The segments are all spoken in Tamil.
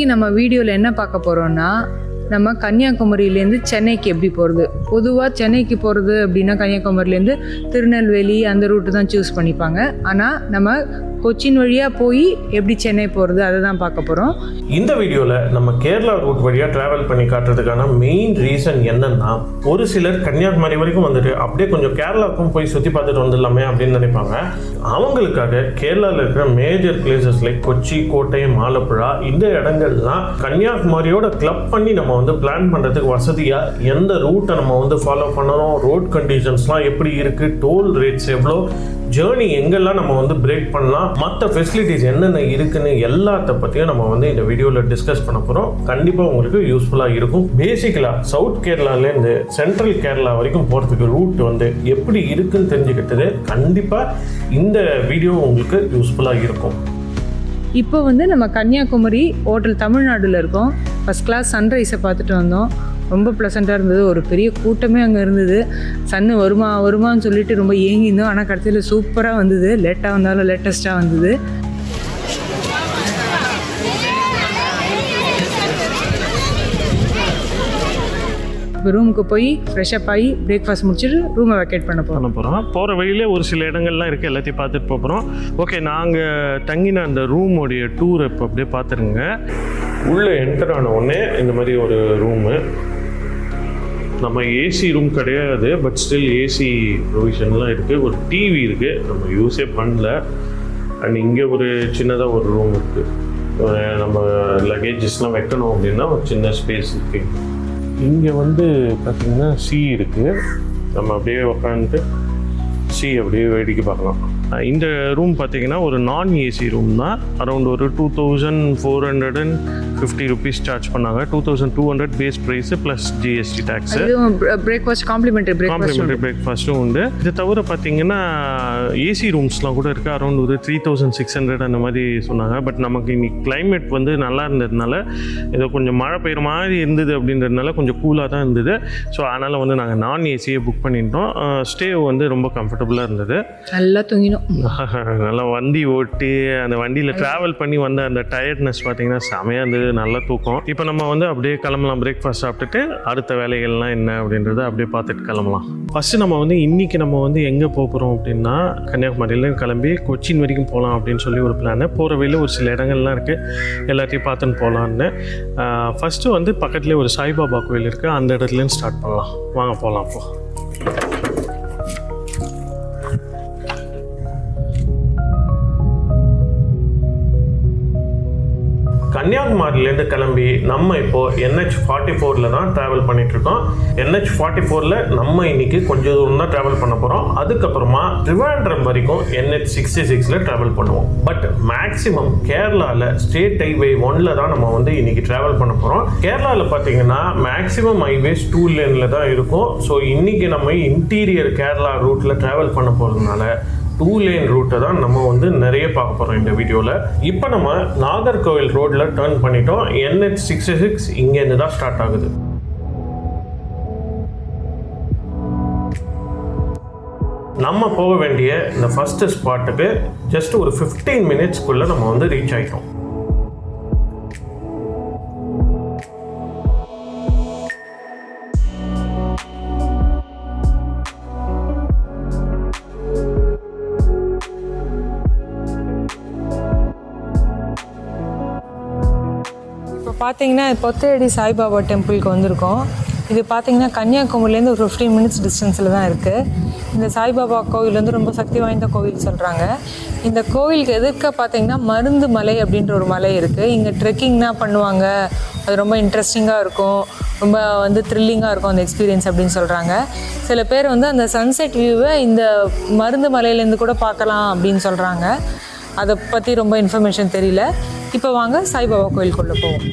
இன்றைக்கி நம்ம வீடியோவில் என்ன பார்க்க போகிறோன்னா, நம்ம கன்னியாகுமரியிலேருந்து சென்னைக்கு எப்படி போகிறது. பொதுவாக சென்னைக்கு போகிறது அப்படின்னா கன்னியாகுமரியிலேருந்து திருநெல்வேலி அந்த ரூட்டு தான் சூஸ் பண்ணிப்பாங்க. ஆனால் நம்ம கொச்சின் வழியாக போய் எப்படி சென்னை போகிறது அதை தான் பார்க்க போகிறோம். இந்த வீடியோவில் நம்ம கேரளா ரூட் வழியாக ட்ராவல் பண்ணி காட்டுறதுக்கான மெயின் ரீசன் என்னன்னா, ஒரு சிலர் கன்னியாகுமரி வரைக்கும் வந்துட்டு அப்படியே கொஞ்சம் கேரளாவுக்கும் போய் சுற்றி பார்த்துட்டு வந்துடலாமே அப்படின்னு நினைப்பாங்க. அவங்களுக்காக கேரளாவில் இருக்கிற major places like Kochi, Kottayam, Alappuzha இந்த இடங்கள்லாம் கன்னியாகுமரியோட கிளப் பண்ணி நம்ம வந்து பிளான் பண்ணுறதுக்கு வசதியாக எந்த ரூட்டை நம்ம வந்து ஃபாலோ பண்ணணும், ரோட் கண்டிஷன்ஸ்லாம் எப்படி இருக்குது, டோல் ரேட்ஸ் எவ்வளோ, ஜேர்னி எங்கெல்லாம் நம்ம வந்து பிரேக் பண்ணலாம், மற்ற ஃபெசிலிட்டிஸ் என்னென்ன இருக்குன்னு எல்லாத்த பற்றியும் நம்ம வந்து இந்த வீடியோவில் டிஸ்கஸ் பண்ண போகிறோம். கண்டிப்பாக உங்களுக்கு யூஸ்ஃபுல்லாக இருக்கும். பேசிக்கலாக சவுத் கேரளாலேருந்து சென்ட்ரல் கேரளா வரைக்கும் போகிறதுக்கு ரூட் வந்து எப்படி இருக்குன்னு தெரிஞ்சுக்கிட்டது கண்டிப்பாக இந்த வீடியோ உங்களுக்கு யூஸ்ஃபுல்லாக இருக்கும். இப்போ வந்து நம்ம கன்னியாகுமரி ஹோட்டல் தமிழ்நாடுல இருக்கோம். ஃபஸ்ட் கிளாஸ் சன்ரைஸை பார்த்துட்டு வந்தோம். ரொம்ப ப்ளசண்ட்டாக இருந்தது. ஒரு பெரிய கூட்டமே அங்கே இருந்தது. சன்னு வருமான்னு சொல்லிட்டு ரொம்ப ஏங்கியிருந்தோம். ஆனால் கடைசியில் சூப்பராக வந்தது. லேட்டாக வந்தாலும் லேட்டஸ்ட்டாக வந்தது. இப்போ ரூமுக்கு போய் ஃப்ரெஷ்அப் ஆகி பிரேக்ஃபாஸ்ட் முடிச்சுட்டு ரூமை வெக்கேட் பண்ண போகிறோம். போகிற வழியிலே ஒரு சில இடங்கள்லாம் இருக்குது, எல்லாத்தையும் பார்த்துட்டு போகிறோம். ஓகே, நாங்கள் தங்கின அந்த ரூமோடைய டூர் இப்போ அப்படியே பார்த்துருங்க. உள்ளே என்டர் ஆன உடனே இந்த மாதிரி ஒரு ரூமு. நம்ம ஏசி ரூம் கிடையாது, பட் ஸ்டில் ஏசி ப்ரொவிஷன்லாம் இருக்குது. ஒரு டிவி இருக்குது, நம்ம யூஸே பண்ணல. அண்ட் இங்கே ஒரு சின்னதாக ஒரு ரூம் இருக்குது. நம்ம லக்கேஜஸ்லாம் வைக்கணும் அப்படின்னா ஒரு சின்ன ஸ்பேஸ் இருக்குது. இங்கே வந்து பார்த்திங்கன்னா சி இருக்குது. நம்ம அப்படியே உட்காந்துட்டு சி அப்படியே வேடிக்கை பார்க்கலாம். இந்த ரூம் பார்த்திங்கன்னா ஒரு நான் ஏசி ரூம் தான். அரௌண்ட் ஒரு 2450 ருபீஸ் சார்ஜ் பண்ணாங்க. 2200 base price plus GST tax. Breakfast complimentary பிரேக்ஃபாஸ்ட்டும் உண்டு. இது தவிர பார்த்திங்கன்னா ஏசி ரூம்ஸ்லாம் கூட இருக்குது. அரௌண்ட் ஒரு 3600 அந்த மாதிரி சொன்னாங்க. பட் நமக்கு இன்னைக்கு கிளைமேட் வந்து நல்லா இருந்ததுனால, ஏதோ கொஞ்சம் மழை பெய்கிற மாதிரி இருந்தது அப்படின்றதுனால கொஞ்சம் கூலாக தான் இருந்தது. ஸோ அதனால் வந்து நாங்கள் நான் ஏசியை புக் பண்ணிட்டோம். ஸ்டே வந்து ரொம்ப கம்ஃபர்டபுளாக இருந்தது. நல்லா தூங்கினோம். நல்லா வண்டி ஓட்டி அந்த வண்டியில் ட்ராவல் பண்ணி வந்த அந்த டயர்ட்னஸ் பார்த்தீங்கன்னா செமையாக இருந்தது. நல்லா தூக்கம். இப்போ நம்ம வந்து அப்படியே கிளம்பலாம். பிரேக்ஃபாஸ்ட் சாப்பிட்டுட்டு அடுத்த வேலைகள்லாம் என்ன அப்படின்றத அப்படியே பார்த்துட்டு கிளம்பலாம். ஃபஸ்ட்டு நம்ம வந்து இன்றைக்கி நம்ம வந்து எங்கே போகிறோம் அப்படின்னா, கன்னியாகுமரியிலேருந்து கிளம்பி கொச்சின் வரைக்கும் போகலாம் அப்படின்னு சொல்லி ஒரு பிளான். போகிற வழியில் ஒரு சில இடங்கள்லாம் இருக்குது, எல்லாத்தையும் பார்த்துன்னு போகலான்னு. ஃபஸ்ட்டு வந்து பக்கத்துலேயே ஒரு சாய்பாபா கோயில் இருக்குது, அந்த இடத்துலேருந்து ஸ்டார்ட் பண்ணலாம். வாங்க போகலாம். அப்போ கன்னியாகுமரியிலேருந்து கிளம்பி நம்ம இப்போது NH44 தான் ட்ராவல் பண்ணிகிட்ருக்கோம். NH44 நம்ம இன்றைக்கி கொஞ்சம் தூரம் தான் ட்ராவல் பண்ண போகிறோம். அதுக்கப்புறமா ட்ரிவாண்ட்ரம் வரைக்கும் NH66 ட்ராவல் பண்ணுவோம். பட் மேக்ஸிமம் கேரளாவில் ஸ்டேட் ஹைவே 1 தான் நம்ம வந்து இன்றைக்கி ட்ராவல் பண்ண போகிறோம். கேரளாவில் பார்த்தீங்கன்னா மேக்ஸிமம் ஹைவேஸ் 2 லேனில் தான் இருக்கும். ஸோ இன்றைக்கி நம்ம இன்டீரியர் கேரளா ரூட்டில் ட்ராவல் பண்ண போகிறதுனால 2 லேன் ரூட்டை தான் நம்ம வந்து நிறைய பார்க்க போகிறோம் இந்த வீடியோவில். இப்போ நம்ம நாகர்கோவில் ரோடில் டர்ன் பண்ணிட்டோம். NH66 இங்கேருந்து தான் ஸ்டார்ட் ஆகுது. நம்ம போக வேண்டிய இந்த ஃபஸ்ட்டு ஸ்பாட்டுக்கு ஜஸ்ட் ஒரு 15 மினிட்ஸ்க்குள்ளே நம்ம வந்து ரீச் ஆகிட்டோம். பார்த்தீங்கன்னா பொத்தையடி சாய்பாபா டெம்பிளுக்கு வந்திருக்கோம். இது பார்த்தீங்கன்னா கன்னியாகுமரியிலேருந்து ஒரு 15 மினிட்ஸ் டிஸ்டன்ஸில் தான் இருக்குது. இந்த சாய்பாபா கோவில் வந்து ரொம்ப சக்தி வாய்ந்த கோவில் சொல்கிறாங்க. இந்த கோவிலுக்கு எதிர்க்க பார்த்தீங்கன்னா மருந்து மலை அப்படின்ற ஒரு மலை இருக்குது. இங்கே ட்ரெக்கிங்னா பண்ணுவாங்க. அது ரொம்ப இன்ட்ரெஸ்டிங்காக இருக்கும், ரொம்ப வந்து த்ரில்லிங்காக இருக்கும் அந்த எக்ஸ்பீரியன்ஸ் அப்படின்னு சொல்கிறாங்க. சில பேர் வந்து அந்த சன்செட் வியூவை இந்த மருந்து மலையிலேருந்து கூட பார்க்கலாம் அப்படின்னு சொல்கிறாங்க. அதை பற்றி ரொம்ப இன்ஃபர்மேஷன் தெரியல. இப்போ வாங்க சாய்பாபா கோயிலுக்குள்ளே போவோம்.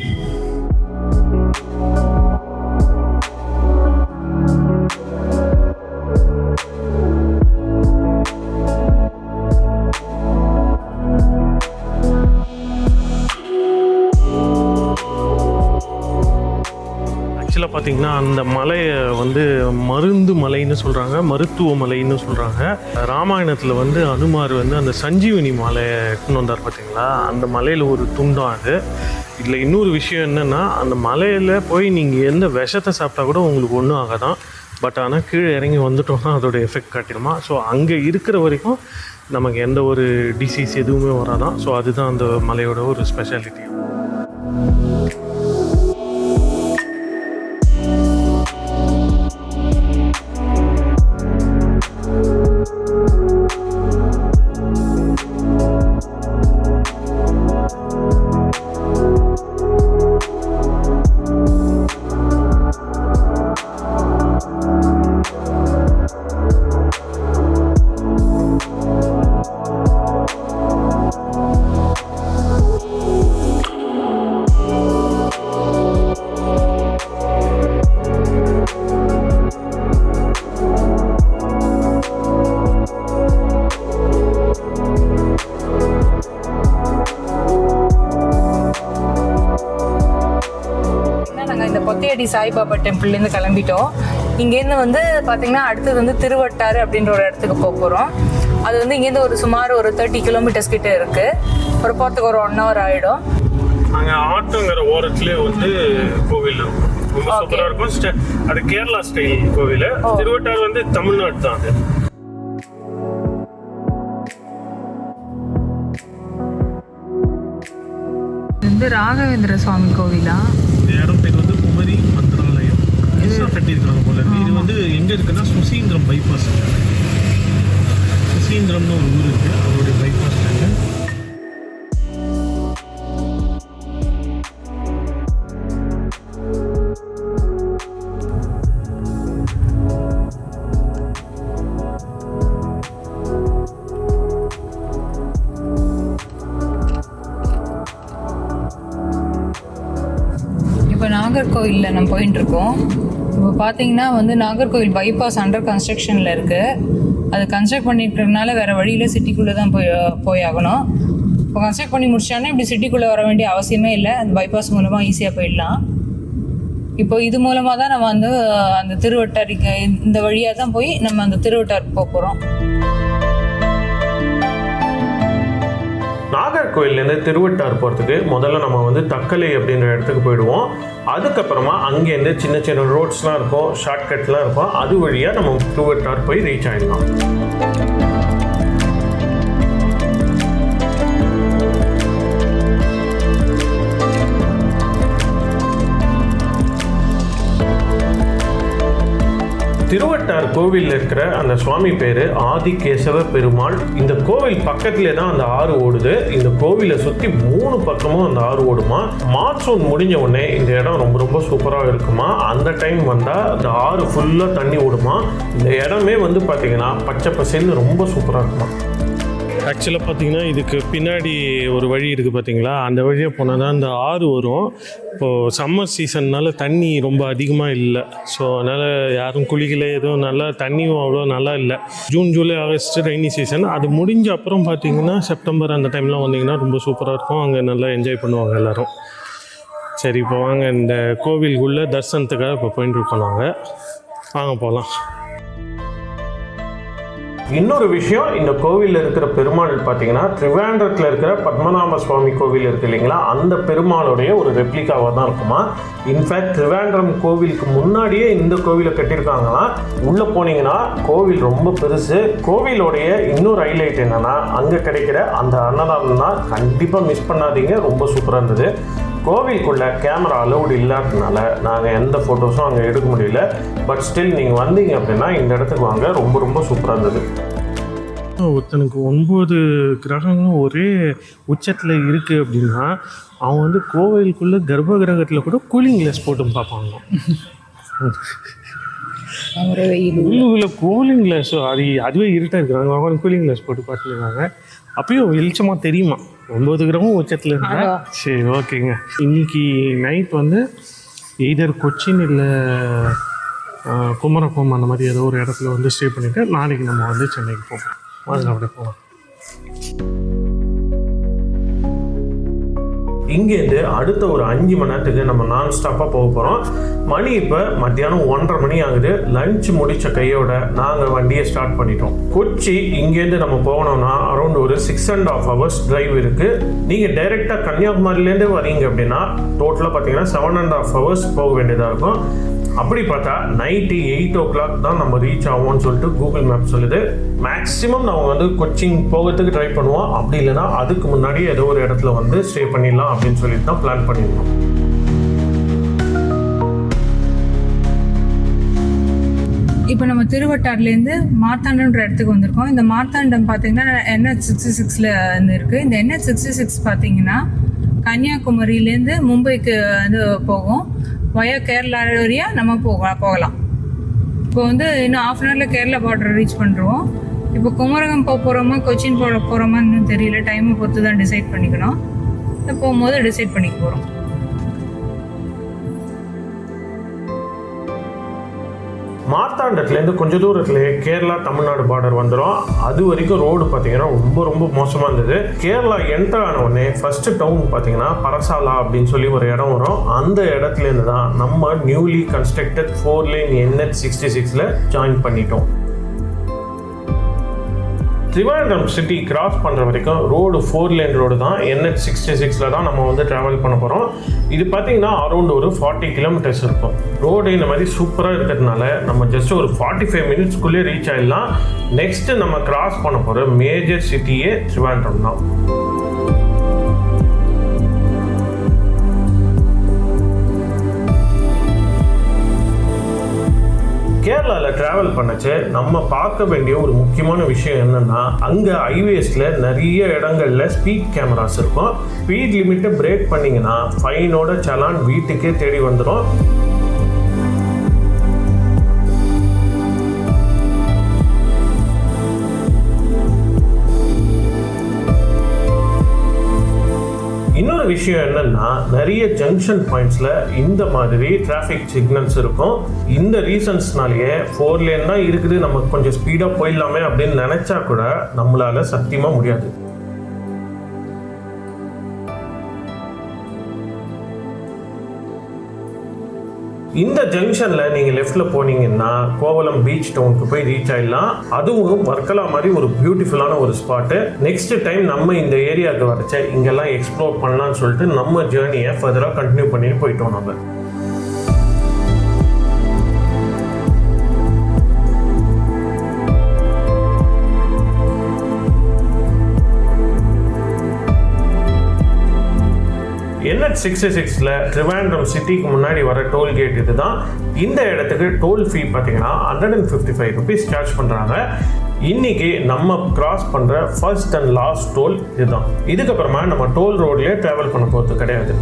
பார்த்திங்கன்னா அந்த மலையை வந்து மருந்து மலைன்னு சொல்கிறாங்க, மருத்துவ மலைன்னு சொல்கிறாங்க. ராமாயணத்தில் வந்து அனுமார் வந்து அந்த சஞ்சீவனி மலையை எடுத்துன்னு வந்தார் பார்த்தீங்களா, அந்த மலையில் ஒரு துண்டம் அது. இதில் இன்னொரு விஷயம் என்னென்னா, அந்த மலையில் போய் நீங்கள் எந்த விஷத்தை சாப்பிட்டா கூட உங்களுக்கு ஒன்றும் ஆகாதான். பட் ஆனால் கீழே இறங்கி வந்துட்டோம்னா அதோட எஃபெக்ட் காட்டிடுமா. ஸோ அங்கே இருக்கிற வரைக்கும் நமக்கு எந்த ஒரு டிசீஸ் எதுவுமே வராதான். ஸோ அதுதான் அந்த மலையோட ஒரு ஸ்பெஷாலிட்டி. பொத்தையடி சாய்பாபா டெம்பிள்லேருந்து கிளம்பிட்டோம். இங்கேருந்து வந்து பார்த்தீங்கன்னா அடுத்தது வந்து திருவட்டாறு அப்படின்ற ஒரு இடத்துக்கு போக போகிறோம். அது வந்து இங்கேருந்து ஒரு சுமார் ஒரு 30 கிலோமீட்டர்ஸ் கிட்ட இருக்குது. ஒரு போகிறதுக்கு ஒரு 1 hour ஆகிடும். அங்கே ஆட்டோங்கிற ஓரத்துலேயே வந்து கோவில் இருக்கும், ரொம்ப சூப்பராக இருக்கும். அது கேரளா ஸ்டைல் கோவில். திருவட்டாறு வந்து தமிழ்நாடு தான். அது வந்து ராகவேந்திர சுவாமி கோவிலா? இந்த இடம் பேர் வந்து குமரி மந்திராலயம். கட்டியிருக்காங்க போல. இது வந்து எங்கே இருக்குன்னா சுசீந்திரம் பைபாஸ். சுசீந்திரம்னு ஒரு ஊர் இருக்குது, அதோடைய பைபாஸ் ஸ்டாண்டு. இப்போ நாகர்கோவிலில் நம்ம போயிட்டு இருக்கோம். இப்போ பார்த்தீங்கன்னா வந்து நாகர்கோவில் பைபாஸ் அண்டர் கன்ஸ்ட்ரக்ஷனில் இருக்குது. அது கன்ஸ்ட்ரக்ட் பண்ணிட்டுறதுனால வேறு வழியில் சிட்டிக்குள்ளே தான் போய் ஆகணும். இப்போ கன்ஸ்ட்ரக்ட் பண்ணி முடிச்சாங்கன்னா இப்படி சிட்டிக்குள்ளே வர வேண்டிய அவசியமே இல்லை. அந்த பைபாஸ் மூலமாக ஈஸியாக போயிடலாம். இப்போ இது மூலமாக தான் நம்ம வந்து அந்த திருவட்டாருக்கு இந்த வழியாக தான் போய் நம்ம அந்த திருவட்டாருக்கு போக போகிறோம். நாகர்கோவிலேருந்து திருவட்டார் போகிறதுக்கு முதல்ல நம்ம வந்து தக்கலை அப்படின்ற இடத்துக்கு போயிடுவோம். அதுக்கப்புறமா அங்கேருந்து சின்ன சின்ன ரோட்ஸ்லாம் இருக்கும், ஷார்ட்கட்லாம் இருக்கும். அது வழியாக நம்ம திருவட்டார் போய் ரீச் ஆகிடலாம். திருவட்டார் கோவிலில் இருக்கிற அந்த சுவாமி பேர் ஆதிகேசவ பெருமாள். இந்த கோவில் பக்கத்திலே தான் அந்த ஆறு ஓடுது. இந்த கோவிலை சுற்றி 3 பக்கமும் அந்த ஆறு ஓடுமா. மான்சூன் முடிஞ்ச உடனே இந்த இடம் ரொம்ப ரொம்ப சூப்பராக இருக்குமா. அந்த டைம் வந்தால் அந்த ஆறு ஃபுல்லாக தண்ணி ஓடுமா. இந்த இடமே வந்து பார்த்திங்கன்னா பச்சை பசேல்னு ரொம்ப சூப்பராக இருக்குமா. ஆக்சுவலாக பார்த்தீங்கன்னா இதுக்கு பின்னாடி ஒரு வழி இருக்குது பார்த்தீங்களா, அந்த வழியாக போனால் தான் அந்த ஆறு வரும். இப்போது சம்மர் சீசன்னால் தண்ணி ரொம்ப அதிகமாக இல்லை. ஸோ அதனால் யாரும் குளிக்கல, எதுவும் நல்லா தண்ணியும் அவ்வளோ நல்லா இல்லை. June, July, August rainy season. அது முடிஞ்ச அப்புறம் பார்த்தீங்கன்னா செப்டம்பர் அந்த டைம்லாம் வந்தீங்கன்னா ரொம்ப சூப்பராக இருக்கும். அங்கே நல்லா என்ஜாய் பண்ணுவாங்க எல்லோரும். சரி, இப்போ வாங்க இந்த கோவிலுக்குள்ளே தரிசனத்துக்காக இப்போ போயிட்டு இருக்கோம். நாங்கள் வாங்க போகலாம். இன்னொரு விஷயம், இந்த கோவிலில் இருக்கிற பெருமாள் பார்த்தீங்கன்னா திருவேண்டத்தில் இருக்கிற பத்மநாப சுவாமி கோவில் இருக்குது இல்லைங்களா, அந்த பெருமாளுடைய ஒரு ரெப்ளிகாவாக தான் இருக்குமா. இன்ஃபேக்ட் திருவேண்டரம் கோவிலுக்கு முன்னாடியே இந்த கோவிலை கட்டியிருக்காங்களாம். உள்ளே போனீங்கன்னா கோவில் ரொம்ப பெருசு. கோவிலோடைய இன்னொரு ஹைலைட் என்னென்னா, அங்கே கிடைக்கிற அந்த அன்னதானம் தான். கண்டிப்பாக மிஸ் பண்ணாதீங்க, ரொம்ப சூப்பராக இருந்தது. கோவிலுக்குள்ளே கேமரா அலௌடு இல்லாததுனால நாங்கள் எந்த ஃபோட்டோஸும் அங்கே எடுக்க முடியல. பட் ஸ்டில் நீங்கள் வந்தீங்க அப்படின்னா இந்த இடத்துக்கு வாங்க, ரொம்ப ரொம்ப சூப்பராக இருந்தது. ஒருத்தனுக்கு 9 கிரகங்களும் ஒரே உச்சத்தில் இருக்குது அப்படின்னா அவன் வந்து கோவிலுக்குள்ளே கர்ப்ப கிரகத்தில் கூட கூலிங் கிளாஸ் போட்டு பார்ப்பாங்க. உள்ளுக்குள்ளே கூலிங் கிளாஸ் அதுவே இருட்டாக இருக்கிறாங்க. அவங்க கூலிங் கிளாஸ் போட்டு பார்த்துருக்காங்க. அப்பயும் வெளிச்சமாக தெரியுமா 9 கிரகமும் உச்சத்தில் இருந்தா. சரி, ஓகேங்க. இன்னைக்கு நைட் வந்து எய்தர் கொச்சின் இல்லை குமரகோம் அந்த மாதிரி ஏதோ ஒரு இடத்துல வந்து ஸ்டே பண்ணிவிட்டு நாளைக்கு நம்ம வந்து சென்னைக்கு போவோம். அதில் அப்படியே போவோம். இங்கேருந்து அடுத்த ஒரு 5 மணி நேரத்துக்கு நம்ம நான் ஸ்டாப்பாக போக போகிறோம். மணி இப்போ மத்தியானம் 1:30 மணி ஆகுது. லஞ்ச் முடித்த கையோட நாங்கள் வண்டியை ஸ்டார்ட் பண்ணிட்டோம். கொச்சி இங்கேருந்து நம்ம போகணும்னா அரௌண்ட் ஒரு 6.5 hours டிரைவ் இருக்குது. நீங்கள் டைரெக்டாக கன்னியாகுமரியிலேருந்து வரீங்க அப்படின்னா டோட்டலாக பார்த்தீங்கன்னா 7.5 hours போக வேண்டியதாக இருக்கும். அப்படி பார்த்தா நைட்டு 8 o'clock தான் நம்ம ரீச் ஆகும்னு சொல்லிட்டு கூகுள் மேப் சொல்லுது. மேக்ஸிமம் நம்ம வந்து கொச்சின் போகிறதுக்கு ட்ரை பண்ணுவோம். அப்படி இல்லைன்னா அதுக்கு முன்னாடி ஏதோ ஒரு இடத்துல வந்து ஸ்டே பண்ணிடலாம் அப்படின்னு சொல்லிட்டு தான் பிளான் பண்ணியிருந்தோம். இப்போ நம்ம திருவட்டார்லேருந்து மார்த்தாண்டம்ன்ற இடத்துக்கு வந்திருக்கோம். இந்த மார்த்தாண்டம் பார்த்தீங்கன்னா NH66 இருக்குது. இந்த NH66 பார்த்தீங்கன்னா கன்னியாகுமரியிலேருந்து மும்பைக்கு வந்து போகும். வயா கேரளா வழியாக நம்ம போகலாம். இப்போ வந்து இன்னும் 1/2 hourல கேரளா பார்டர் ரீச் பண்ணுறோம். இப்போ குமரகம் போகிறோமா கொச்சின் போகிறோமா இன்னும் தெரியல. டைமை பொறுத்து தான் டிசைட் பண்ணிக்கணும். போகும்போது டிசைட் பண்ணிக்க போகிறோம். மார்த்தாண்டத்துலேருந்து கொஞ்சம் தூரத்துலேயே கேரளா தமிழ்நாடு பார்டர் வந்துடும். அது வரைக்கும் ரோடு பார்த்தீங்கன்னா ரொம்ப ரொம்ப மோசமாக இருந்தது. கேரளா என்டர் ஆன உடனே ஃபர்ஸ்ட் டவுன் பார்த்தீங்கன்னா பரசாலா அப்படின்னு சொல்லி ஒரு இடம் வரும். அந்த இடத்துலேருந்து தான் நம்ம newly constructed 4 lane NH66 join பண்ணிட்டோம். திருவனந்தபுரம் சிட்டி கிராஸ் பண்ணுற வரைக்கும் ரோடு 4 lane ரோடு தான். NH66 தான் நம்ம வந்து ட்ராவல் பண்ண போகிறோம். இது பார்த்தீங்கன்னா அரௌண்ட் ஒரு 40 kilometers இருக்கும். ரோடு இந்த மாதிரி சூப்பராக இருக்கிறதுனால நம்ம ஜஸ்ட் ஒரு 45 minutesக்குள்ளே ரீச் ஆகிடலாம். நெக்ஸ்ட்டு நம்ம கிராஸ் பண்ண போகிற மேஜர் சிட்டியே திருவனந்தபுரம் தான். கேரளாவில் ட்ராவல் பண்ணச்சு நம்ம பார்க்க வேண்டிய ஒரு முக்கியமான விஷயம் என்னன்னா, அங்கே ஹைவேஸில் நிறைய இடங்கள்ல ஸ்பீட் கேமராஸ் இருக்கும். ஸ்பீட் லிமிட்டை பிரேக் பண்ணிங்கன்னா ஃபைனோட சலான் வீட்டுக்கே தேடி வந்துடும். இன்னொரு விஷயம் என்னன்னா, நிறைய ஜங்ஷன் பாயிண்ட்ஸ்ல இந்த மாதிரி டிராஃபிக் சிக்னல்ஸ் இருக்கும். இந்த ரீசன்ஸ்னாலேயே 4 lane தான் இருக்குது, நமக்கு கொஞ்சம் ஸ்பீடா போயிடலாமே அப்படின்னு நினைச்சா கூட நம்மளால சத்தியமா முடியாது. இந்த ஜங்ஷன்ல நீங்க லெஃப்ட்ல போனீங்கன்னா கோவலம் பீச் டவுனுக்கு போய் ரீச் ஆயிடலாம். அதுவும் வர்க்கலா மாதிரி ஒரு பியூட்டிஃபுல்லான ஒரு ஸ்பாட்டு. நெக்ஸ்ட் டைம் நம்ம இந்த ஏரியாவுக்கு வரச்ச இங்கெல்லாம் எக்ஸ்ப்ளோர் பண்ணலாம்னு சொல்லிட்டு நம்ம ஜேர்னியை ஃபர்தரா கண்டினியூ பண்ணிட்டு போயிட்டோம். நம்ம NH66 திருவனந்தபுரம் சிட்டிக்கு முன்னாடி வர டோல்கேட் இதுதான். இந்த இடத்துக்கு டோல் ஃபீ பார்த்தீங்கன்னா 155 rupees சார்ஜ் பண்ணுறாங்க. இன்னைக்கு நம்ம கிராஸ் பண்ணுற ஃபர்ஸ்ட் அண்ட் லாஸ்ட் டோல் இதுதான். இதுக்கப்புறமா நம்ம டோல் ரோட்லேயே ட்ராவல் பண்ண போகிறது கிடையாது.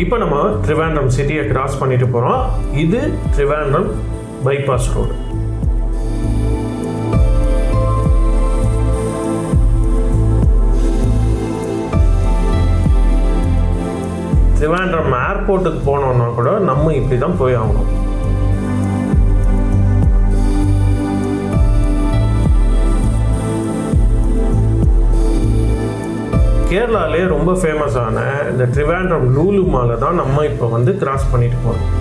இப்போ நம்ம திருவனந்தபுரம் சிட்டியை கிராஸ் பண்ணிட்டு போகிறோம். இது திருவனந்தபுரம் பைபாஸ் ரோடு. திருவனந்தபுரம் ஏர்போர்ட்டுக்கு போனோம்னா கூட நம்ம இப்படி தான் போய் ஆகணும். கேரளாலே ரொம்ப ஃபேமஸான இந்த திருவனந்தபுரம் லூலு மாலை தான் நம்ம இப்போ வந்து கிராஸ் பண்ணிட்டு போகிறோம்.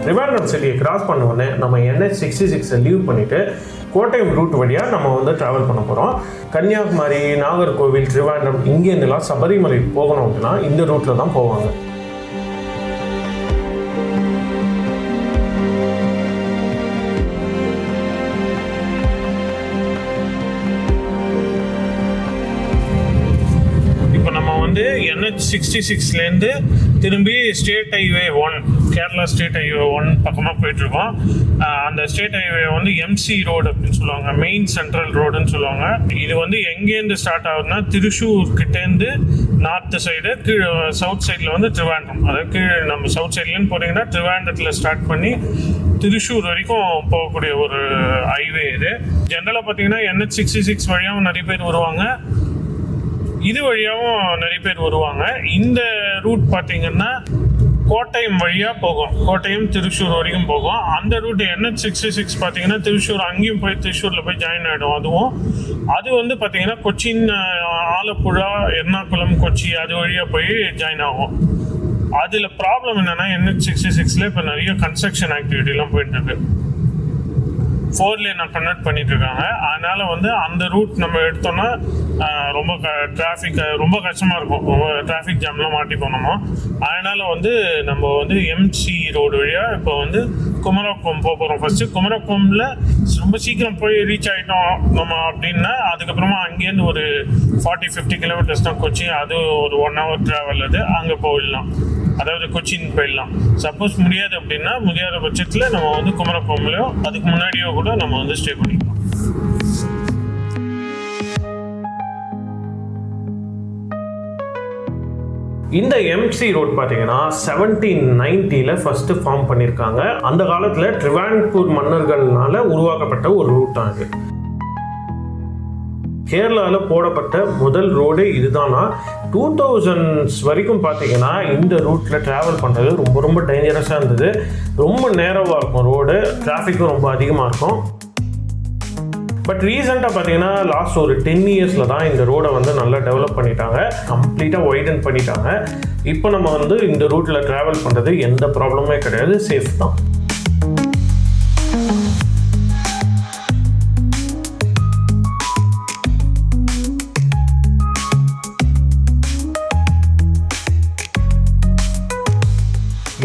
திருவனந்தபுரம் சிட்டியை கிராஸ் பண்ண உடனே நம்ம NH66 லீவ் பண்ணிட்டு கோட்டயம் ரூட் வழியாக நம்ம வந்து ட்ராவல் பண்ண போகிறோம். கன்னியாகுமரி, நாகர்கோவில், திருவனந்தபுரம் இங்கேருந்துலாம் சபரிமலை போகணும் அப்படின்னா இந்த ரூட்டில் தான் போவாங்க. இப்போ நம்ம வந்து NH66லேருந்து திரும்பி state highway 1 Kerala state highway 1 பக்கமாக போயிட்டுருக்கோம். அந்த ஸ்டேட் ஹைவே வந்து எம்சி ரோடு அப்படின்னு சொல்லுவாங்க, மெயின் சென்ட்ரல் ரோடுன்னு சொல்லுவாங்க. இது வந்து எங்கேருந்து ஸ்டார்ட் ஆகுதுன்னா திருச்சூர் கிட்டேருந்து நார்த்து சைடு, கீழே சவுத் சைடில் வந்து திருவாண்டம், அதாவது கீழே நம்ம சவுத் சைட்லேருந்து போனீங்கன்னா திருவாண்டத்தில் ஸ்டார்ட் பண்ணி திருச்சூர் வரைக்கும் போகக்கூடிய ஒரு ஹைவே இது. ஜென்ரலாக பார்த்தீங்கன்னா NH66 வழியாகவும் நிறைய பேர் வருவாங்க, இது வழியாகவும் நிறைய பேர் வருவாங்க. இந்த ரூட் பார்த்தீங்கன்னா கோட்டயம் வழியாக போகும், கோட்டயம் திருச்சூர் வரைக்கும் போகும். அந்த ரூட் NH66 பார்த்தீங்கன்னா திருச்சூர் அங்கேயும் போய் திருச்சூரில் போய் ஜாயின் ஆகிடும். அது வந்து பார்த்தீங்கன்னா கொச்சின், ஆலப்புழா, எர்ணாகுளம், கொச்சி அது வழியாக போய் ஜாயின் ஆகும். அதில் ப்ராப்ளம் என்னென்னா NH66 இப்போ நிறைய கன்ஸ்ட்ரக்ஷன் ஆக்டிவிட்டிலாம் போயிட்டுருக்கு, 4 லேனை கன்வெர்ட் பண்ணிட்டு இருக்காங்க. அதனால வந்து அந்த ரூட் நம்ம எடுத்தோம்னா ரொம்ப டிராஃபிக் ரொம்ப கஷ்டமாக இருக்கும், ரொம்ப டிராஃபிக் ஜாம்லாம் மாட்டி போனோமோ. அதனால வந்து நம்ம வந்து எம்சி ரோடு வழியாக இப்போ வந்து குமரக்கோம் போக போகிறோம். ஃபஸ்ட்டு குமரக்கோமில் ரொம்ப சீக்கிரம் போய் ரீச் ஆகிட்டோம் நம்ம அப்படின்னா, அதுக்கப்புறமா அங்கேருந்து ஒரு 40-50 கிலோமீட்டர்ஸ் தான் கொச்சி, அது ஒரு 1 hour ட்ராவல், அது அங்கே போயிடலாம், அதாவது கொச்சின் போயிடலாம். சப்போஸ் முடியாது அப்படின்னா, முடியாத பட்சத்தில் நம்ம வந்து குமரக்கோம்லையோ அதுக்கு முன்னாடியோ கூட நம்ம வந்து ஸ்டே பண்ணிக்கலாம். இந்த எம்சி ரோட் பார்த்தீங்கன்னா 1790 ஃபர்ஸ்ட் ஃபார்ம் பண்ணியிருக்காங்க. அந்த காலத்தில் ட்ரிவாண்ட்பூர் மன்னர்கள்னால உருவாக்கப்பட்ட ஒரு ரூட் தான் இது. கேரளாவில் போடப்பட்ட முதல் ரோடு இதுதானா. 2000s வரைக்கும் பார்த்தீங்கன்னா இந்த ரூட்டில் ட்ராவல் பண்ணுறது ரொம்ப ரொம்ப டேஞ்சரஸாக இருந்தது. ரொம்ப நேரவாக இருக்கும் ரோடு, டிராஃபிக்கும் ரொம்ப அதிகமாக இருக்கும். பட் ரீசெண்டாக பார்த்தீங்கன்னா லாஸ்ட் ஒரு 10 இயர்ஸில் தான் இந்த ரோடை வந்து நல்லா டெவலப் பண்ணிட்டாங்க, கம்ப்ளீட்டாக வைடன் பண்ணிட்டாங்க. இப்போ நம்ம வந்து இந்த ரூட்டில் ட்ராவல் பண்ணுறது எந்த ப்ராப்ளமே கிடையாது, சேஃப் தான்.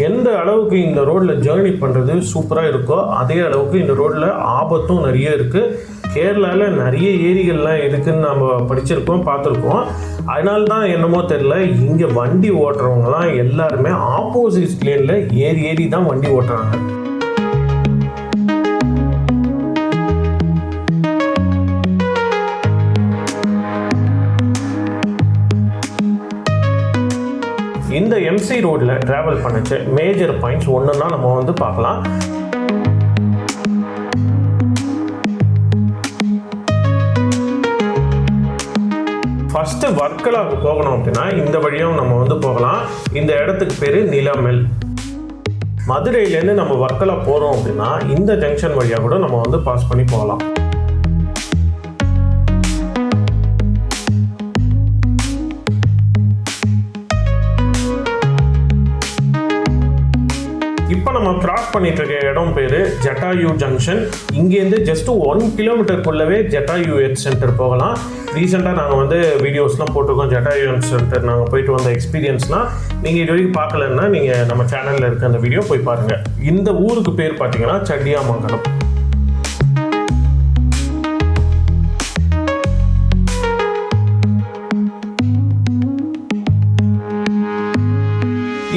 எந்த அளவுக்கு இந்த ரோட்டில் ஜேர்னி பண்ணுறது சூப்பராக இருக்கோ அதே அளவுக்கு இந்த ரோட்டில் ஆபத்தும் நிறைய இருக்குது. கேரளாவில் நிறைய ஏரிகள்லாம் இருக்குதுன்னு நம்ம படிச்சிருக்கோம், பார்த்துருக்கோம். அதனால தான் என்னமோ தெரில, இங்கே வண்டி ஓட்டுறவங்கலாம் எல்லாருமே ஆப்போசிட் லேனில் ஏறி தான் வண்டி ஓட்டுறாங்க. இந்த எம்சி ரோடில் ட்ராவல் பண்ணிச்சு மேஜர் பாயிண்ட்ஸ் ஒன்றுன்னா நம்ம வந்து பார்க்கலாம். ஃபஸ்ட்டு வர்க்கலாவுக்கு போகணும் அப்படின்னா இந்த வழியும் நம்ம வந்து போகலாம். இந்த இடத்துக்கு பேர் நிலமெல். மதுரையிலேருந்து நம்ம வர்க்கலா போகிறோம் அப்படின்னா இந்த ஜங்ஷன் வழியாக கூட நம்ம வந்து பாஸ் பண்ணி போகலாம். இப்போ நம்ம கிராஸ் பண்ணிட்டு இருக்க இடம் பேர் ஜட்டாயு ஜங்ஷன். இங்கேருந்து ஜஸ்ட் 1 கிலோமீட்டருக்குள்ளவே ஜட்டாயு ஹெல்த் சென்டர் போகலாம். ரீசெண்டாக நாங்கள் வந்து வீடியோஸ்லாம் போட்டிருக்கோம், ஜட்டாயு ஹெல்த் சென்டர் நாங்கள் போயிட்டு வந்த எக்ஸ்பீரியன்ஸ்லாம். நீங்கள் இது வரைக்கும் பார்க்கலன்னா நீங்கள் நம்ம சேனலில் இருக்க அந்த வீடியோ போய் பாருங்கள். இந்த ஊருக்கு பேர் பார்த்தீங்கன்னா சட்டியாமங்கலம்.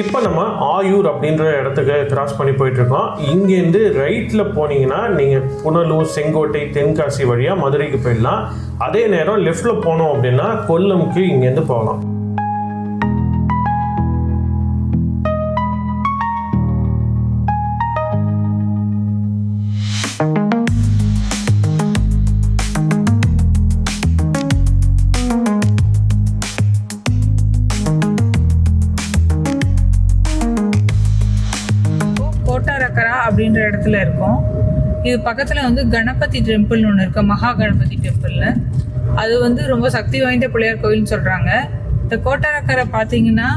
இப்போ நம்ம ஆயூர் அப்படின்ற இடத்துக்கு கிராஸ் பண்ணி போயிட்டுருக்கோம். இங்கேருந்து ரைட்டில் போனீங்கன்னா நீங்கள் புனலூர், செங்கோட்டை, தென்காசி வழியாக மதுரைக்கு போயிடலாம். அதே நேரம் லெஃப்டில் போனோம் அப்படின்னா கொல்லம்க்கு இங்கேருந்து போகலாம். அப்படின்ற இடத்துல இருக்கும். இது பக்கத்தில் வந்து கணபதி டெம்பிள்னு ஒன்று இருக்குது, மகா கணபதி டெம்பிள்னு. அது வந்து ரொம்ப சக்தி வாய்ந்த பிள்ளையார் கோயில்னு சொல்கிறாங்க. இந்த கோட்டாரக்கரை பார்த்தீங்கன்னா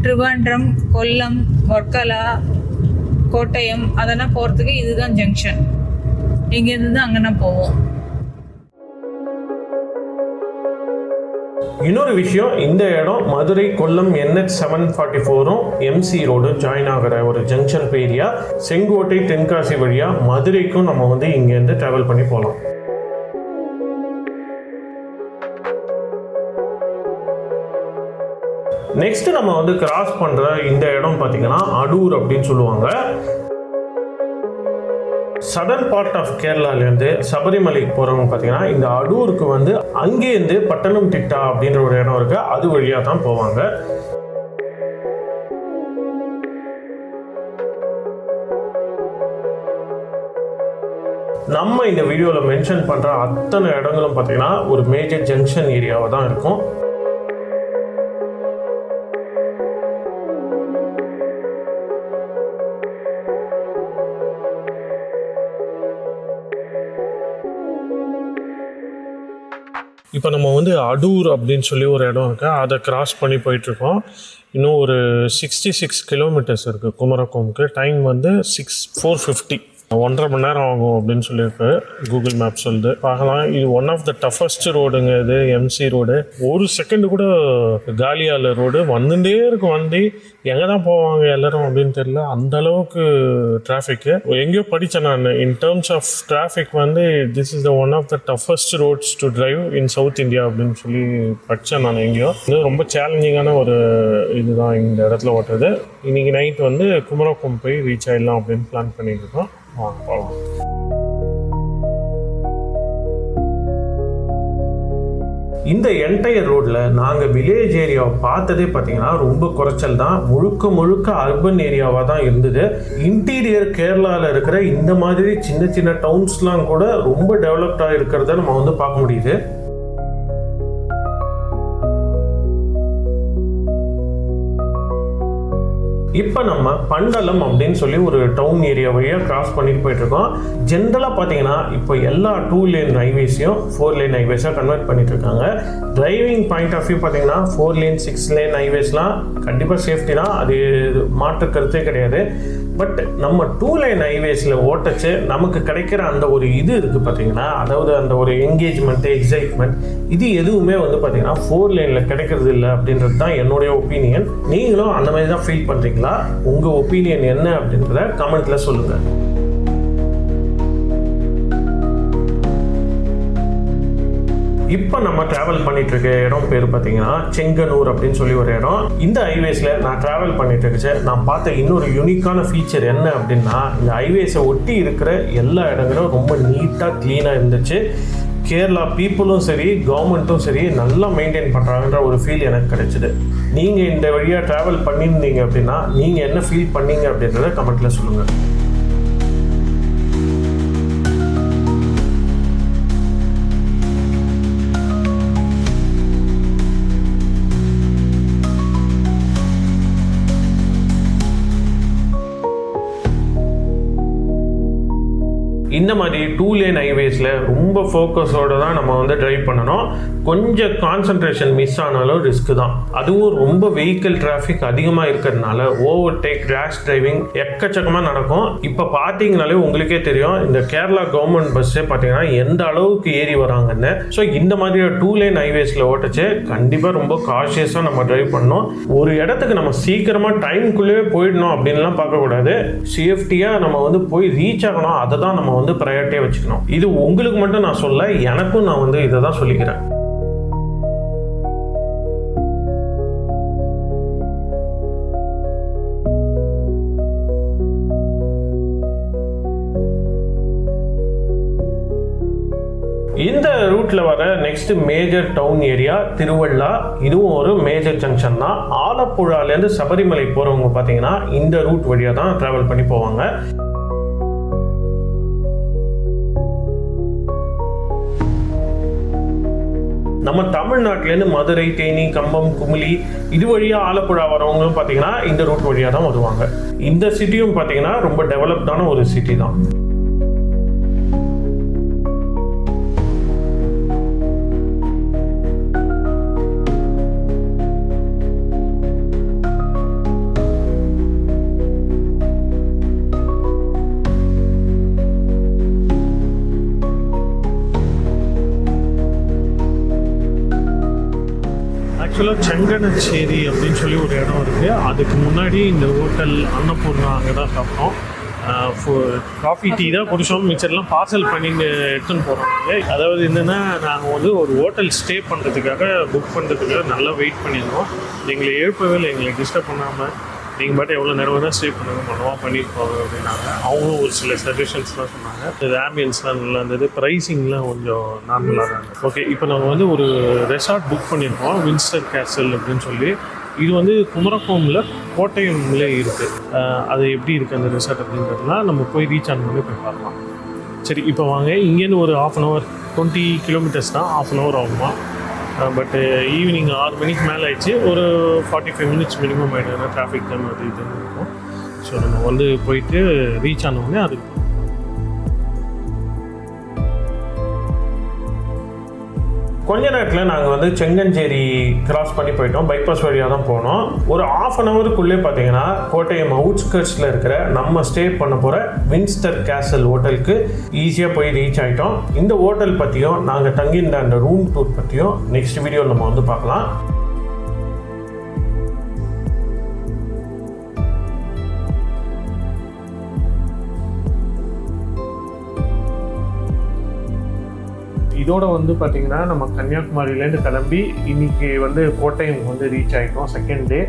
திருவாண்டம், கொல்லம், வர்க்கலா, கோட்டயம் அதெல்லாம் போகிறதுக்கு இதுதான் ஜங்ஷன். இங்கேருந்து தான் அங்கேனா போவோம். இன்னொரு விஷயம், இந்த இடம் மதுரை கொல்லம் NH744ம் எம்சி ரோடும் ஜாயின் ஆகிற ஒரு ஜங்ஷன் ஏரியா. செங்கோட்டை, தென்காசி வழியாக மதுரைக்கும் நம்ம வந்து இங்கேருந்து ட்ராவல் பண்ணி போகலாம். நெக்ஸ்ட் நம்ம வந்து கிராஸ் பண்ணுற இந்த இடம் பார்த்தீங்கன்னா அடூர் அப்படின்னு சொல்லுவாங்க. சதர்ன் பார்ட் ஆஃப் கேரளாலேருந்து சபரிமலைக்கு போகிறவங்க பார்த்தீங்கன்னா இந்த அடூருக்கு வந்து அங்கேருந்து பட்டணம் திட்டா அப்படின்ற ஒரு இடம் இருக்குது, அது வழியாக தான் போவாங்க. நம்ம இந்த வீடியோவில் மென்ஷன் பண்ணுற அத்தனை இடங்களும் பார்த்தீங்கன்னா ஒரு மேஜர் ஜங்ஷன் ஏரியாவாக தான் இருக்கும். இப்போ நம்ம வந்து அடூர் அப்படின்னு சொல்லி ஒரு இடம் இருக்குது, அதை கிராஸ் பண்ணி போயிட்டுருக்கோம். இன்னும் ஒரு 66 கிலோமீட்டர்ஸ் இருக்குது குமரகோமுக்கு. டைம் வந்து 4:50, 1.5 மணி நேரம் ஆகும் அப்படின்னு சொல்லியிருக்கு கூகுள் மேப் சொல்லுது. பார்க்கலாம், இது ஒன் ஆஃப் த டஃபஸ்ட் ரோடுங்க இது, எம்சி ரோடு. ஒரு செகண்டு கூட காலியால ரோடு, வந்துட்டே இருக்கும் வண்டி, எங்கே தான் போவாங்க எல்லோரும் அப்படின்னு தெரியல, அந்த அளவுக்கு டிராஃபிக்கு. எங்கேயோ படித்தேன் நான், இன் டேர்ம்ஸ் ஆஃப் டிராஃபிக் வந்து this is the one of the toughest roads to drive in South India அப்படின்னு சொல்லி படித்தேன் நான் எங்கேயோ. இது ரொம்ப சேலஞ்சிங்கான ஒரு இதுதான் இந்த இடத்துல ஓட்டுறது. இன்றைக்கி நைட் வந்து குமரகோம் போய் ரீச் ஆகிடலாம் அப்படின்னு பிளான் பண்ணிட்டு இருக்கோம். இந்த என்டையர் ரோட்ல நாங்கள் வில்லேஜ் ஏரியாவை பார்த்ததே பார்த்தீங்கன்னா ரொம்ப குறைச்சல் தான். முழுக்க முழுக்க அர்பன் ஏரியாவாக தான் இருந்தது. இன்டீரியர் கேரளாவில் இருக்கிற இந்த மாதிரி சின்ன சின்ன டவுன்ஸ்லாம் கூட ரொம்ப டெவலப்டாக இருக்கிறத நம்ம வந்து பார்க்க முடியுது. இப்போ நம்ம பண்டலம் அப்படின்னு சொல்லி ஒரு டவுன் ஏரியா வழியாக கிராஸ் பண்ணிட்டு போயிட்டுருக்கோம். ஜென்ரலாக பார்த்தீங்கன்னா இப்போ எல்லா 2 லேன் ஹைவேஸையும் 4 லேன் ஹைவேஸாக கன்வெர்ட் பண்ணிட்டு இருக்காங்க. டிரைவிங் பாயிண்ட் ஆஃப் வியூ பார்த்தீங்கன்னா 4 லேன் 6 லேன் ஹைவேஸ்லாம் கண்டிப்பாக சேஃப்டி தான், அது மாற்று கருத்தே கிடையாது. பட் நம்ம 2 லேன் ஹைவேஸில் ஓட்டச்சு நமக்கு கிடைக்கிற அந்த ஒரு இது இருக்குது பார்த்தீங்கன்னா, அதாவது அந்த ஒரு என்கேஜ்மெண்ட்டு, எக்ஸைட்மெண்ட், இது எதுவுமே வந்து பார்த்தீங்கன்னா 4 லேனில் கிடைக்கிறது இல்லை அப்படின்றது தான் என்னுடைய ஒப்பீனியன். நீங்களும் அந்த மாதிரி தான் ஃபீல் பண்ணுறீங்களா? உங்கள் ஒப்பீனியன் என்ன அப்படின்றத கமெண்ட்டில் சொல்லுங்கள். இப்போ நம்ம ட்ராவல் பண்ணிட்டு இருக்க இடம் பேர் பார்த்தீங்கன்னா செங்கனூர் அப்படின்னு சொல்லி ஒரு இடம். இந்த ஹைவேஸில் நான் ட்ராவல் பண்ணிட்டு இருக்கச்சு நான் பார்த்த இன்னொரு யூனிக்கான ஃபீச்சர் என்ன அப்படின்னா, இந்த ஹைவேஸை ஒட்டி இருக்கிற எல்லா இடங்களும் ரொம்ப நீட்டாக க்ளீனாக இருந்துச்சு. கேரளா பீப்புளும் சரி, கவர்மெண்ட்டும் சரி நல்லா மெயின்டைன் பண்ணுறாங்கன்ற ஒரு ஃபீல் எனக்கு கிடைச்சிது. நீங்கள் இந்த வழியாக ட்ராவல் பண்ணியிருந்தீங்க அப்படின்னா நீங்கள் என்ன ஃபீல் பண்ணீங்க அப்படின்றத கமெண்ட்டில் சொல்லுங்கள். இந்த மாதிரி 2 லேன் ஹைவேஸில் ரொம்ப ஃபோக்கஸோடு தான் நம்ம வந்து டிரைவ் பண்ணணும். கொஞ்சம் கான்சன்ட்ரேஷன் மிஸ் ஆனாலும் ரிஸ்க் தான். அதுவும் ரொம்ப வெஹிக்கிள் டிராஃபிக் அதிகமாக இருக்கிறதுனால ஓவர்டேக், ரேஷ் டிரைவிங் எக்கச்சக்கமாக நடக்கும். இப்போ பார்த்தீங்கனாலே உங்களுக்கே தெரியும், இந்த கேரளா கவர்மெண்ட் பஸ்ஸே பார்த்தீங்கன்னா எந்த அளவுக்கு ஏறி வராங்கன்னு. ஸோ இந்த மாதிரி 2 லேன் ஹைவேஸில் ஓட்டச்சு கண்டிப்பாக ரொம்ப காஷியஸாக நம்ம டிரைவ் பண்ணணும். ஒரு இடத்துக்கு நம்ம சீக்கிரமாக டைமுக்குள்ளேயே போயிடணும் அப்படின்லாம் பார்க்கக்கூடாது. சேஃப்டியாக நம்ம வந்து போய் ரீச் ஆகணும், அதை தான் நம்ம வந்து ப்ரையாரிட்டியாக வச்சுக்கணும். இது உங்களுக்கு மட்டும் நான் சொல்ல, எனக்கும் நான் வந்து இதை தான் சொல்லிக்கிறேன். இந்த ரூட்ல வர next major town area Thiruvalla. இதுவும் ஒரு மேஜர் ஜங்ஷன் தான். ஆலப்புழாலேருந்து சபரிமலை போறவங்க பார்த்தீங்கன்னா இந்த ரூட் வழியாக தான் டிராவல் பண்ணி போவாங்க. நம்ம தமிழ்நாட்டிலேருந்து மதுரை, தேனி, கம்பம், குமுளி இது வழியாக ஆலப்புழா வரவங்களும் பார்த்தீங்கன்னா இந்த ரூட் வழியாக தான் வருவாங்க. இந்த சிட்டியும் பார்த்தீங்கன்னா ரொம்ப டெவலப்டான ஒரு சிட்டி தான். ஆக்சுவலாக செங்கனச்சேரி அப்படின்னு சொல்லி ஒரு இடம் இருக்குது. அதுக்கு முன்னாடி இந்த ஹோட்டல் அன்னபூர்ணா அங்கே தான் சாப்பிட்டோம். காஃபி, டீ தான் குடிச்சோம். மிச்சர்லாம் பார்சல் பண்ணிட்டு எடுத்துன்னு போகிறோம். அதாவது என்னென்னா, நாங்கள் வந்து ஒரு ஹோட்டல் ஸ்டே பண்ணுறதுக்காக புக் பண்ணுறதுக்காக நல்லா வெயிட் பண்ணியிருந்தோம். எங்களை எழுப்பவே இல்லை, எங்களை டிஸ்டர்ப் பண்ணாமல் நீங்கள் மட்டும் எவ்வளோ நேரம் வேணால் ஸ்டே பண்ணுங்க, மனமாக பண்ணியிருப்பாங்க அப்படின்னாங்க. அவங்களும் ஒரு சில சஜஷன்ஸ்லாம் சொன்னாங்க. இது ஆம்பியன்ஸ்லாம் நல்லா இருந்தது, ப்ரைஸிங்லாம் கொஞ்சம் நார்மலாக தான் இருந்தது. ஓகே, இப்போ நம்ம வந்து ஒரு ரெசார்ட் புக் பண்ணியிருக்கோம், வின்ஸ்டர் கேசல் அப்படின்னு சொல்லி. இது வந்து குமரகோமில் கோட்டயம்ல இருக்குது. அது எப்படி இருக்குது அந்த ரெசார்ட் அப்படின்றதுலாம் நம்ம போய் ரீச் ஆன் பண்ணி போய் பார்க்கலாம். சரி, இப்போ வாங்க. இங்கேருந்து ஒரு 1/2 hour, 20 kilometers தான், 1/2 hour ஆகுமா. பட்டு ஈவினிங் 6 மணிக்கு மேலே ஆயிடுச்சு. ஒரு 45 minutes மினிமம் ஆகிடுதுன்னா டிராஃபிக் டைம் அது இதுன்னு இருக்கும். ஸோ நம்ம வந்து போயிட்டு ரீச் ஆனோடனே அதுக்கு கொஞ்ச நேரத்தில் நாங்கள் வந்து செங்கஞ்சேரி கிராஸ் பண்ணி போயிட்டோம். பைபாஸ் வழியாக தான் போனோம். ஒரு 1/2 hourக்குள்ளே பார்த்தீங்கன்னா கோட்டயம் அவுட்ஸ்கர்ட்ஸில் இருக்கிற நம்ம ஸ்டே பண்ண போகிற வின்ஸ்டர் கேசல் ஹோட்டலுக்கு ஈஸியாக போய் ரீச் ஆகிட்டோம். இந்த ஹோட்டல் பற்றியும் நாங்கள் தங்கியிருந்த அந்த ரூம் டூர் பற்றியும் நெக்ஸ்ட் வீடியோவில் நம்ம வந்து பார்க்கலாம். இதோட வந்து பார்த்திங்கன்னா நம்ம கன்னியாகுமரியிலேருந்து கிளம்பி இன்றைக்கி வந்து கோட்டயம் வந்து ரீச் ஆகிட்டோம். செகண்ட் டே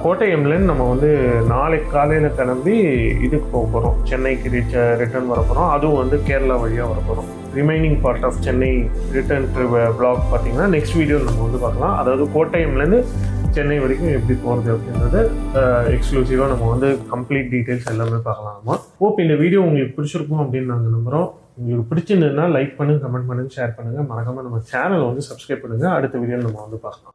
கோட்டயம்லேருந்து நம்ம வந்து நாளைக்கு காலையில் கிளம்பி இதுக்கு போக போகிறோம், சென்னைக்கு ரிட்டர்ன் வர போகிறோம். அதுவும் வந்து கேரளா வழியாக வர போகிறோம். Remaining part of Chennai return vlog பார்த்திங்கன்னா நெக்ஸ்ட் வீடியோவில் நம்ம வந்து பார்க்கலாம். அதாவது கோட்டயம்லேருந்து சென்னை வரைக்கும் எப்படி போகிறது அப்படின்றது எக்ஸ்க்ளூசிவாக நம்ம வந்து கம்ப்ளீட் டீட்டெயில்ஸ் எல்லாமே பார்க்கலாம். நம்ம ஹோப் இந்த வீடியோ உங்களுக்கு பிடிச்சிருக்கும் அப்படின்னு நாங்கள் நம்புகிறோம். உங்களுக்கு பிடிச்சிருந்ததுன்னா லைக் பண்ணுங்கள், கமெண்ட் பண்ணுங்கள், ஷேர் பண்ணுங்கள். மறக்காமல் நம்ம சேனலை வந்து சப்ஸ்கிரைப் பண்ணுங்கள். அடுத்த வீடியோவில் நம்ம வந்து பார்க்கலாம்.